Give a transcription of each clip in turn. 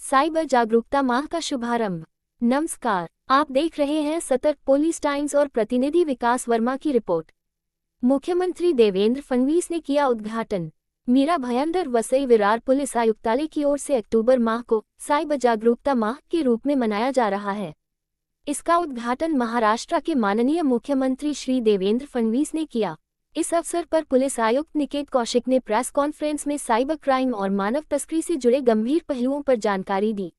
Cyber जागरूकता माह का शुभारंभ। नमस्कार, आप देख रहे हैं सतर्क पुलिस टाइम्स और प्रतिनिधि विकास वर्मा की रिपोर्ट। मुख्यमंत्री देवेंद्र फडणवीस ने किया उद्घाटन। मीरा भयंदर वसई विरार पुलिस आयुक्तालय की ओर से अक्टूबर माह को साइबर जागरूकता माह के रूप में मनाया जा रहा है। इसका उद्घाटन महाराष्ट्र के माननीय मुख्यमंत्री श्री देवेंद्र फडणवीस ने किया। इस अवसर पर पुलिस आयुक्त निकेत कौशिक ने प्रेस कॉन्फ्रेंस में साइबर क्राइम और मानव तस्करी से जुड़े गंभीर पहलुओं पर जानकारी दी।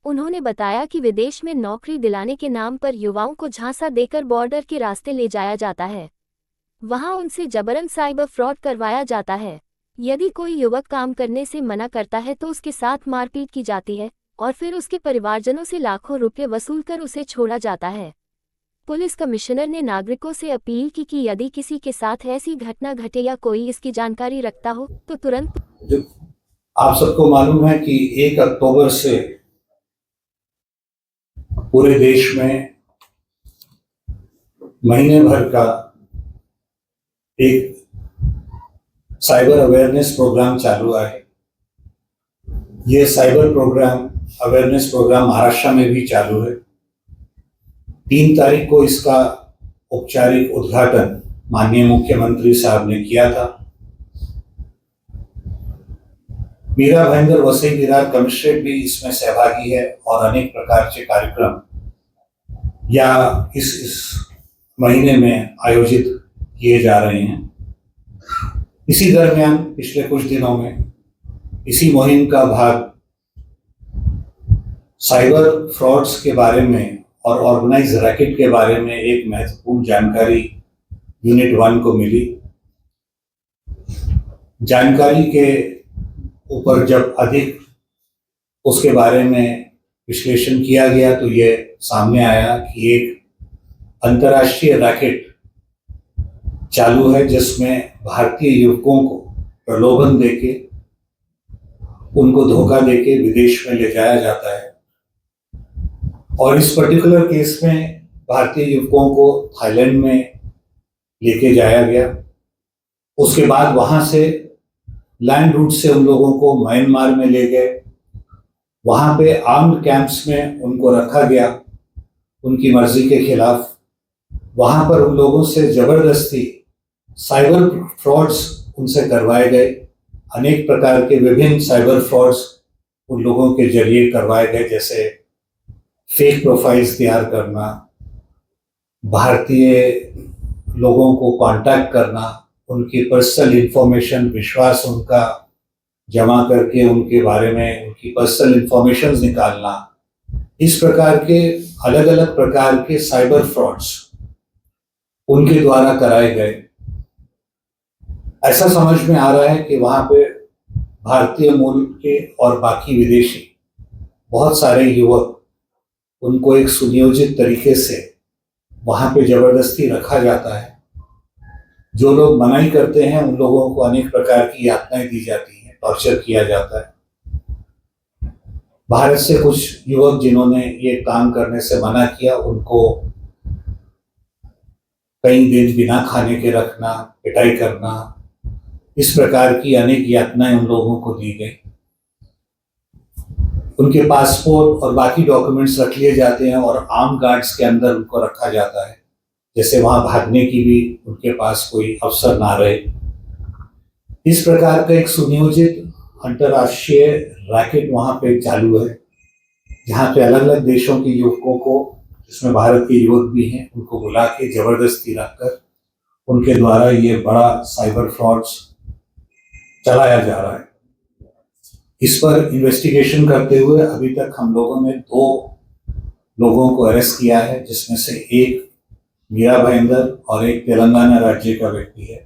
उन्होंने बताया कि विदेश में नौकरी दिलाने के नाम पर युवाओं को झांसा देकर बॉर्डर के रास्ते ले जाया जाता है। वहां उनसे जबरन साइबर फ्रॉड करवाया जाता है। यदि कोई युवक काम करने से मना करता है तो उसके साथ मारपीट की जाती है और फिर उसके परिवारजनों से लाखों रुपये वसूलकर उसे छोड़ा जाता है। पुलिस कमिश्नर ने नागरिकों से अपील की कि यदि किसी के साथ ऐसी घटना घटे या कोई इसकी जानकारी रखता हो तो तुरंत। आप सबको मालूम है कि 1 अक्टूबर से पूरे देश में महीने भर का एक साइबर अवेयरनेस प्रोग्राम चालू है। ये साइबर अवेयरनेस प्रोग्राम महाराष्ट्र में भी चालू है। 3 तारीख को इसका औपचारिक उद्घाटन माननीय मुख्यमंत्री साहब ने किया था। मीरा भयंदर वसई विरार कमिश्नरेट भी इसमें सहभागी है और अनेक प्रकार के कार्यक्रम या इस महीने में आयोजित किए जा रहे हैं। इसी दरमियान पिछले कुछ दिनों में इसी मुहिम का भाग साइबर फ्रॉड्स के बारे में और ऑर्गेनाइज रैकेट के बारे में एक महत्वपूर्ण जानकारी यूनिट 1 को मिली। जानकारी के ऊपर जब अधिक उसके बारे में विश्लेषण किया गया तो ये सामने आया कि एक अंतर्राष्ट्रीय रैकेट चालू है जिसमें भारतीय युवकों को प्रलोभन देके उनको धोखा देके विदेश में ले जाया जाता है। और इस पर्टिकुलर केस में भारतीय युवकों को थाईलैंड में लेके जाया गया। उसके बाद वहां से लैंड रूट से उन लोगों को म्यांमार में ले गए। वहां पे आर्म्ड कैंप्स में उनको रखा गया उनकी मर्जी के खिलाफ। वहां पर उन लोगों से जबरदस्ती साइबर फ्रॉड्स उनसे करवाए गए। अनेक प्रकार के विभिन्न साइबर फ्रॉड्स उन लोगों के जरिए करवाए गए, जैसे फेक प्रोफाइल्स तैयार करना, भारतीय लोगों को कांटेक्ट करना, उनकी पर्सनल इंफॉर्मेशन विश्वास उनका जमा करके उनके बारे में उनकी पर्सनल इंफॉर्मेशन निकालना। इस प्रकार के अलग अलग प्रकार के साइबर फ्रॉड्स उनके द्वारा कराए गए। ऐसा समझ में आ रहा है कि वहां पे भारतीय मूल के और बाकी विदेशी बहुत सारे युवक उनको एक सुनियोजित तरीके से वहां पे जबरदस्ती रखा जाता है। जो लोग मनाही करते हैं उन लोगों को अनेक प्रकार की यातनाएं दी जाती हैं, टॉर्चर किया जाता है। भारत से कुछ युवक जिन्होंने ये काम करने से मना किया उनको कई दिन बिना खाने के रखना, पिटाई करना, इस प्रकार की अनेक यातनाएं उन लोगों को दी गई। उनके पासपोर्ट और बाकी डॉक्यूमेंट्स रख लिए जाते हैं और आर्म गार्ड्स के अंदर उनको रखा जाता है, जैसे वहां भागने की भी उनके पास कोई अवसर ना रहे। इस प्रकार का एक सुनियोजित अंतर्राष्ट्रीय रैकेट वहां पे चालू है, जहां पे अलग अलग देशों के युवकों को, जिसमें भारत के युवक भी हैं, उनको बुला के जबरदस्ती रखकर उनके द्वारा ये बड़ा साइबर फ्रॉड्स चलाया जा रहा है। इस पर इन्वेस्टिगेशन करते हुए अभी तक हम लोगों ने 2 लोगों को अरेस्ट किया है, जिसमें से एक मीरा भयंदर और एक तेलंगाना राज्य का व्यक्ति है।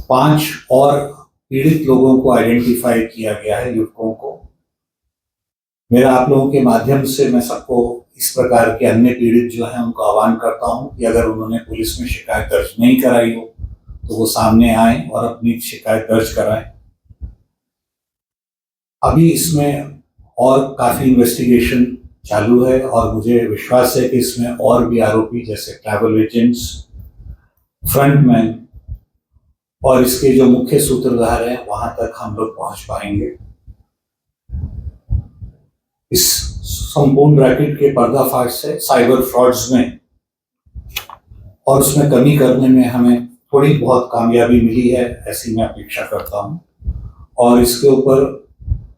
5 और पीड़ित लोगों को आइडेंटिफाई किया गया है, युवकों को। मेरा आप लोगों के माध्यम से मैं सबको इस प्रकार के अन्य पीड़ित जो हैं उनको आह्वान करता हूं कि अगर उन्होंने पुलिस में शिकायत दर्ज नहीं कराई हो तो वो सामने आए और अपनी शिकायत दर्ज कराएं। अभी इसमें और काफी इन्वेस्टिगेशन चालू है और मुझे विश्वास है कि इसमें और भी आरोपी जैसे ट्रैवल एजेंट्स, फ्रंटमैन और इसके जो मुख्य सूत्रधार हैं वहां तक हम लोग पहुंच पाएंगे। इस संपूर्ण रैकेट के पर्दाफाश से साइबर फ्रॉड्स में और उसमें कमी करने में हमें थोड़ी बहुत कामयाबी मिली है, ऐसी मैं अपेक्षा करता हूं। और इसके ऊपर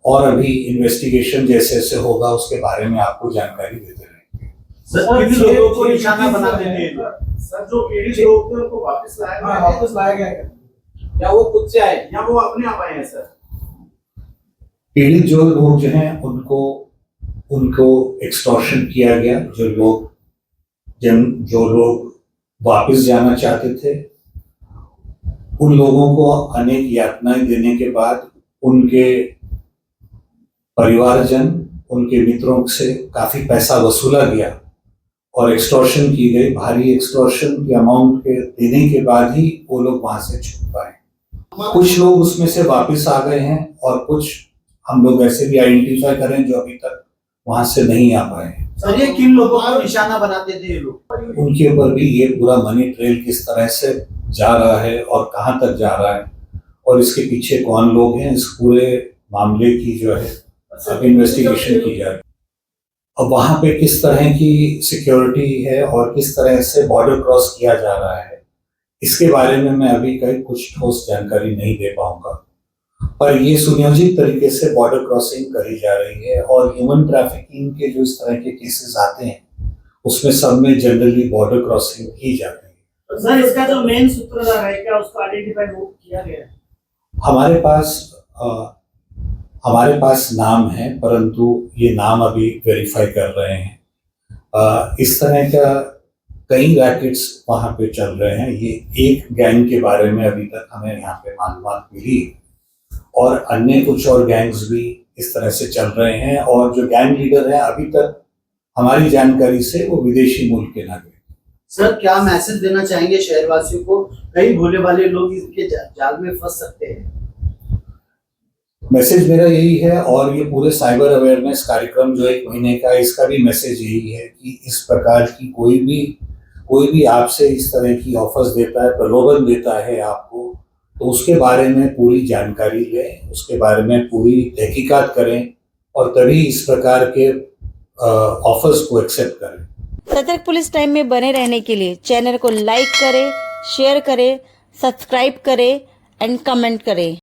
और अभी इन्वेस्टिगेशन जैसे जैसे होगा उसके बारे में आपको जानकारी देते रहेंगे। सर किन लोगों को निशाना बनाते थे? सर जो पीड़ित लोग थे उनको वापस लाया गया है? क्या वो खुद से आए या वो अपने आप आए हैं? सर पीड़ित जो लोग जो हैं उनको एक्सटॉर्शन किया गया। जो लोग वापस जाना चाहते थे उन लोगों को अनेक यातनाएं देने के बाद उनके परिवारजन, उनके मित्रों से काफी पैसा वसूला गया और एक्सटॉर्शन की गई। भारी एक्सटॉर्शन की अमाउंट के देने के बाद ही वो लोग वहां से छूट पाए। कुछ लोग उसमें से वापस आ गए हैं और कुछ हम लोग ऐसे भी आइडेंटिफाई करें जो अभी तक वहां से नहीं आ पाए। सर ये किन लोगों को निशाना बनाते थे ये लोग? उनके ऊपर भी ये पूरा मनी ट्रेल किस तरह से जा रहा है और कहां तक जा रहा है और इसके पीछे कौन लोग हैं, इस पूरे मामले की जो है अब इन्वेस्टिगेशन की जा रही है। अब वहां पे किस तरह की सिक्योरिटी है और किस तरह से बॉर्डर क्रॉस किया जा रहा है, इसके बारे में मैं अभी कहीं कुछ ठोस जानकारी नहीं दे पाऊंगा। पर ये सुनियोजित तरीके से बॉर्डर क्रॉसिंग करी जा रही है और ह्यूमन ट्रैफिकिंग के जो इस तरह के केसेस आते हैं उसमें सब में जनरली बॉर्डर क्रॉसिंग की जाती है। सर इसका जो मेन सूत्रधार है क्या उसको आइडेंटिफाई किया गया है? हमारे पास नाम है, परंतु ये नाम अभी वेरीफाई कर रहे हैं। इस तरह का कई रैकेट्स वहां पे चल रहे हैं। ये एक गैंग के बारे में अभी तक हमें यहाँ पे मालूमात मिली और अन्य कुछ और गैंग्स भी इस तरह से चल रहे हैं और जो गैंग लीडर है अभी तक हमारी जानकारी से वो विदेशी मूल के नागरिक। सर क्या मैसेज देना चाहेंगे शहरवासियों को? कई भोले वाले लोग इसके जाल में फंस सकते हैं। मैसेज मेरा यही है और ये पूरे साइबर अवेयरनेस कार्यक्रम जो 1 महीने का, इसका भी मैसेज यही है कि इस प्रकार की कोई भी आपसे इस तरह की ऑफर्स देता है, प्रलोभन देता है आपको, तो उसके बारे में पूरी जानकारी लें, उसके बारे में पूरी तहकीकात करें और तभी इस प्रकार के ऑफर्स को एक्सेप्ट करें। सतर्क पुलिस टाइम में बने रहने के लिए चैनल को लाइक करें, शेयर करें, सब्सक्राइब करें एंड कमेंट करें।